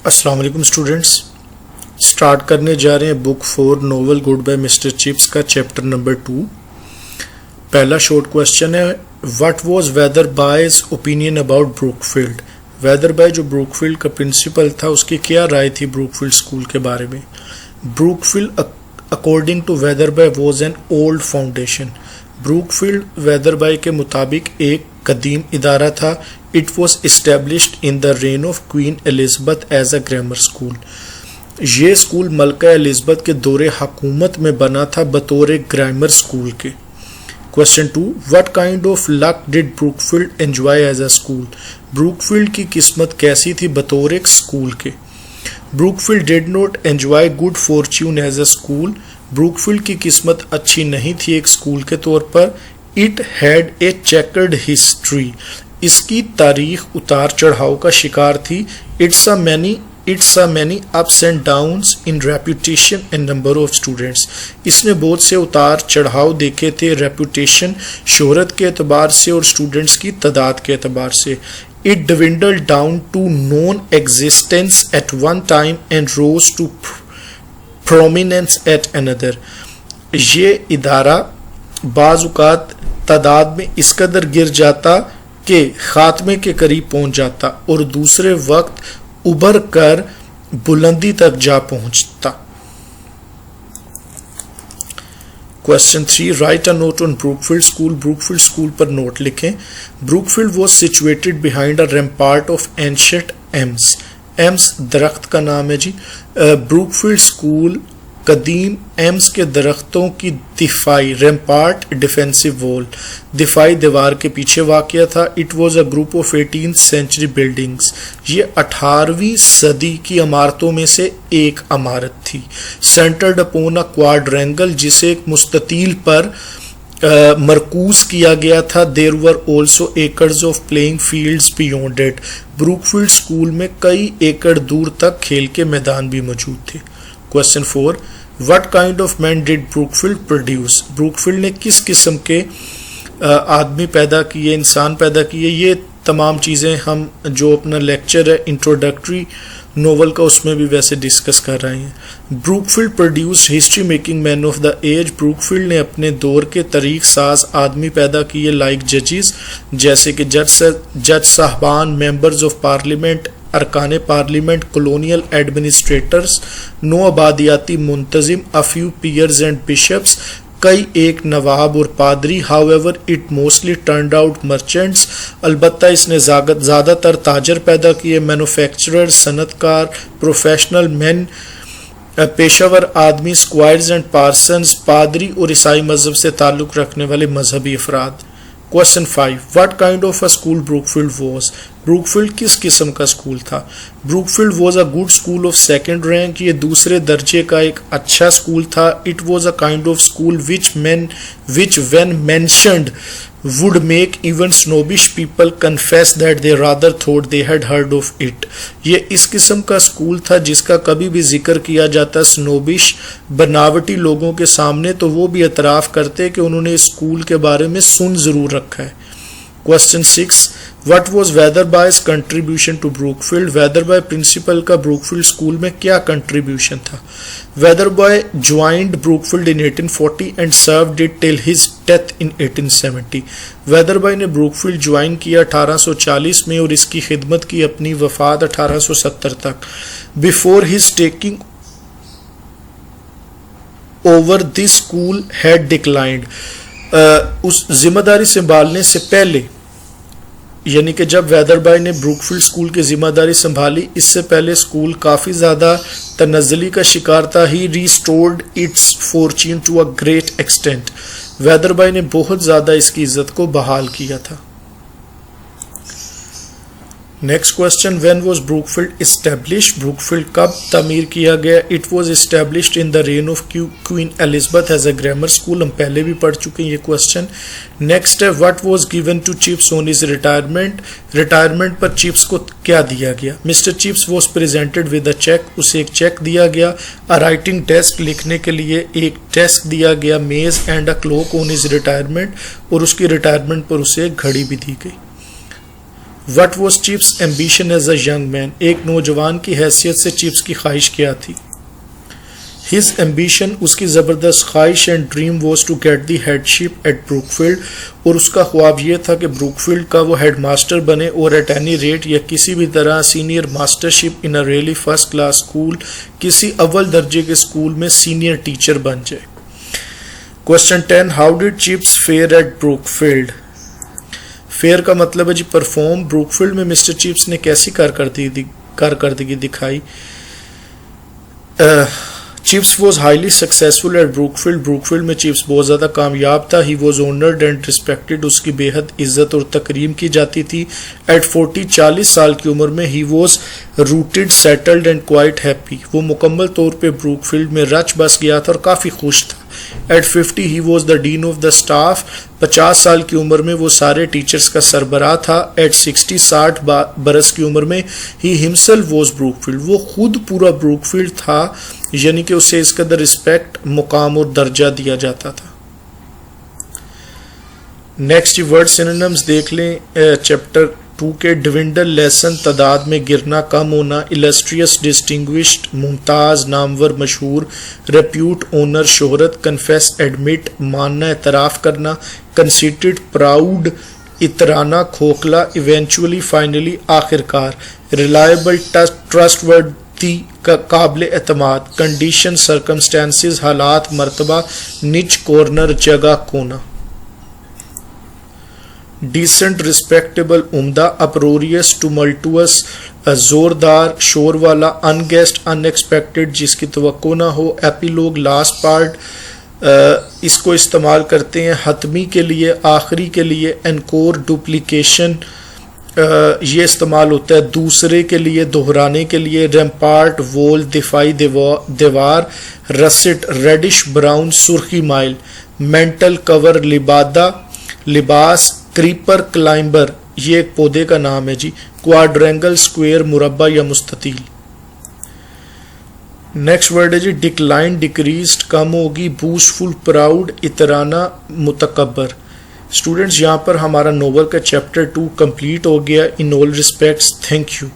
السلام علیکم students, start کرنے جا رہے ہیں book 4 novel good bye Mr Chips کا چیپٹر نمبر 2۔ پہلا شارٹ کوشچن ہے، what was Wetherby's opinion about Brookfield? Wetherby جو بروک فیلڈ کا پرنسپل تھا اس کی کیا رائے تھی بروک فیلڈ اسکول کے بارے میں؟ Brookfield according to Wetherby was an old foundation. Brookfield Wetherby کے مطابق ایک قدیم ادارہ تھا۔ It was established in the reign of Queen Elizabeth as a grammar school. یہ اسکول ملکہ الزبتھ کے دور حکومت میں بنا تھا بطور گرامر اسکول کے۔ Question 2. What kind of luck did Brookfield enjoy as a school? Brookfield کی قسمت کیسی تھی بطور ایک اسکول کے؟ Brookfield did not enjoy good fortune as a school. Brookfield کی قسمت اچھی نہیں تھی ایک اسکول کے طور پر۔ It had a checkered history. اس کی تاریخ اتار چڑھاؤ کا شکار تھی۔ It's a many ups and downs in reputation and number of students. اس نے بہت سے اتار چڑھاؤ دیکھے تھے ریپوٹیشن شہرت کے اعتبار سے اور اسٹوڈنٹس کی تعداد کے اعتبار سے۔ It dwindled down to non-existence at one time and rose to prominence at another. یہ ادارہ بعض اوقات تعداد میں اس قدر گر جاتا کہ خاتمے کے قریب پہنچ جاتا اور دوسرے وقت ابھر کر بلندی تک جا پہنچتا۔ Question 3. Write a note on Brookfield School. Brookfield School per note لکھیں۔ Brookfield was situated behind a rampart of ancient elms. elms درخت کا نام ہے جی۔ Brookfield School قدیم ایمز کے درختوں کی دفاعی ریمپارٹ ڈیفینسو وال دفاعی دیوار کے پیچھے واقع تھا۔ It was a group of 18th century buildings. یہ 18ویں صدی کی عمارتوں میں سے ایک عمارت تھی۔ سینٹرڈ اپون اے کوارڈرینگل جسے ایک مستطیل پر مرکوز کیا گیا تھا۔ There were also acres of playing fields beyond it. Brookfield school میں کئی ایکڑ دور تک کھیل کے میدان بھی موجود تھے۔ Question 4. What kind of men did Brookfield produce? Brookfield نے کس قسم کے آدمی پیدا کیے، انسان پیدا کیے؟ یہ تمام چیزیں ہم جو اپنا لیکچر ہے انٹروڈکٹری ناول کا اس میں بھی ویسے ڈسکس کر رہے ہیں۔ Brookfield produced history making men of the age. Brookfield نے اپنے دور کے تاریخ ساز آدمی پیدا کیے لائک ججز جیسے کہ جج صاحبان، ممبرز آف پارلیمنٹ، ارکان پارلیمنٹ، کولونیل ایڈمنسٹریٹرز، نو آبادیاتی منتظم، a few peers and bishops، کئی ایک نواب اور پادری۔ however it mostly turned out merchants، البتہ اس نے زیادہ تر تاجر پیدا کیے، مینوفیکچرر، صنعت کار، پروفیشنل مین، پیشہ ور آدمی، اسکوائرز اینڈ پارسنز، پادری اور عیسائی مذہب سے تعلق رکھنے والے مذہبی افراد۔ Question 5. What kind of a school Brookfield was? Brookfield کس قسم کا اسکول تھا؟ Brookfield was a good school of second rank. یہ دوسرے درجے کا ایک اچھا اسکول تھا۔ It was a kind of school which when mentioned would make even snobbish people confess that they rather thought they had heard of it. یہ اس قسم کا اسکول تھا جس کا کبھی بھی ذکر کیا جاتا snobbish بناوٹی لوگوں کے سامنے تو وہ بھی اعتراف کرتے کہ انہوں نے اس اسکول کے بارے میں سن ضرور رکھا ہے۔ Question 6. What was Weatherby's contribution to Brookfield? Weatherby principal کا Brookfield اسکول میں کیا contribution تھا؟ Weatherby joined Brookfield in 1840 and served it till his death in 1870. Weatherby نے Brookfield جوائن کیا 1840 میں اور اس کی خدمت کی اپنی وفات 1870 تک۔ Before his taking over this school had declined. اس ذمہ داری سنبھالنے سے پہلے یعنی کہ جب ویدر بائی نے بروکفیلڈ اسکول کی ذمہ داری سنبھالی اس سے پہلے اسکول کافی زیادہ تنزلی کا شکار تھا۔ He restored its fortune to a great extent. Wetherby نے بہت زیادہ اس کی عزت کو بحال کیا تھا۔ Next question, when was Brookfield established? Brookfield کب تعمیر کیا گیا؟ It was established in the reign of Queen Elizabeth as a grammar school. ہم پہلے بھی پڑھ چکے ہیں یہ کوشچن۔ نیکسٹ ہے، what was given to Chips on his retirement? Retirement پر چپس کو کیا دیا گیا؟ Mr Chips was presented with a cheque. اسے ایک چیک دیا گیا. رائٹنگ ڈیسک، لکھنے کے لیے ایک ڈیسک دیا گیا. میز and a clock on his retirement, اور اس کی ریٹائرمنٹ پر اسے ایک گھڑی بھی دی گئی۔ What was chips ambition as a young man, ایک نوجوان کی حیثیت سے چپس کی خواہش کیا تھی؟ ہز ایمبیشن، اس کی زبردست خواہش and dream was to get the headship at Brookfield, اور اس کا خواب یہ تھا کہ بروک فیلڈ کا وہ ہیڈ ماسٹر بنے، اور ایٹ اینی ریٹ یا کسی بھی طرح senior master ship in a really first class school, کسی اول درجے کے اسکول میں سینئر ٹیچر بن جائے۔ Question 10، how did Chips fare at Brookfield? Fare کا مطلب ہے جی پرفارم۔ بروک فیلڈ میں مسٹر چپس نے کیسی کارکردگی دکھائی؟ Chips was highly successful at Brookfield, Brookfield میں چپس بہت زیادہ کامیاب تھا۔ He was honoured and respected, اس کی بے حد عزت اور تکریم کی جاتی تھی۔ ایٹ 40 سال کی عمر میں he was rooted settled and quite happy, وہ مکمل طور پہ بروک فیلڈ میں رچ بس گیا تھا اور کافی خوش تھا۔ At 50 he was the dean of the staff, 50 سال کی عمر میں وہ سارے ٹیچرز کا سربراہ تھا۔ ایٹ 60 برس کی عمر میں ہی ہمسیلف واز بروک فیلڈ، وہ خود پورا بروک فیلڈ تھا، یعنی کہ اسے اس قدر رسپیکٹ، مقام اور درجہ دیا جاتا تھا۔ نیکسٹ ورڈ سینونیمز دیکھ لیں چیپٹر 2 کے۔ ڈوینڈل لیسن، تعداد میں گرنا، کم ہونا۔ السٹریس، ڈسٹنگوشڈ، ممتاز، نامور، مشہور۔ ریپیوٹ، اونر، شہرت۔ کنفیس، ایڈمٹ، ماننا، اعتراف کرنا۔ کنسیٹڈ، پراؤڈ، اترانا، کھوکھلا۔ ایونچولی، فائنلی، آخر کار۔ ریلائبل، ٹرسٹ وردی، قابل اعتماد۔ کنڈیشن، سرکمسٹانسز، حالات، مرتبہ۔ نچ، کارنر، جگہ، کونا۔ ڈیسنٹ، رسپیکٹیبل، عمدہ۔ اپروریس، ٹوملٹوس، زوردار، شور والا۔ انگیسٹ، ان ایکسپیکٹڈ، جس کی توقع نہ ہو۔ ایپیلوگ، لاسٹ پارٹ، اس کو استعمال کرتے ہیں حتمی کے لیے، آخری کے لیے۔ انکور، ڈپلیکیشن، یہ استعمال ہوتا ہے دوسرے کے لیے، دہرانے کے لیے۔ ریمپارٹ، وول، دفاعی دیوار۔ رسٹ، ریڈش براؤن، سرخی مائل۔ مینٹل، کور، لبادہ، لباس۔ کریپر، کلائمبر، یہ ایک پودے کا نام ہے جی۔ کوارڈرینگل، اسکوئر، مربع یا مستطیل۔ نیکسٹ ورڈ ہے جی ڈکلائن، ڈیکریزڈ، کم ہوگی۔ بوسٹفل، پراؤڈ، اترانا، متکبر۔ اسٹوڈنٹس یہاں پر ہمارا ناول کا چیپٹر 2 کمپلیٹ ہو گیا۔ ان آل ریسپیکٹس تھینک یو۔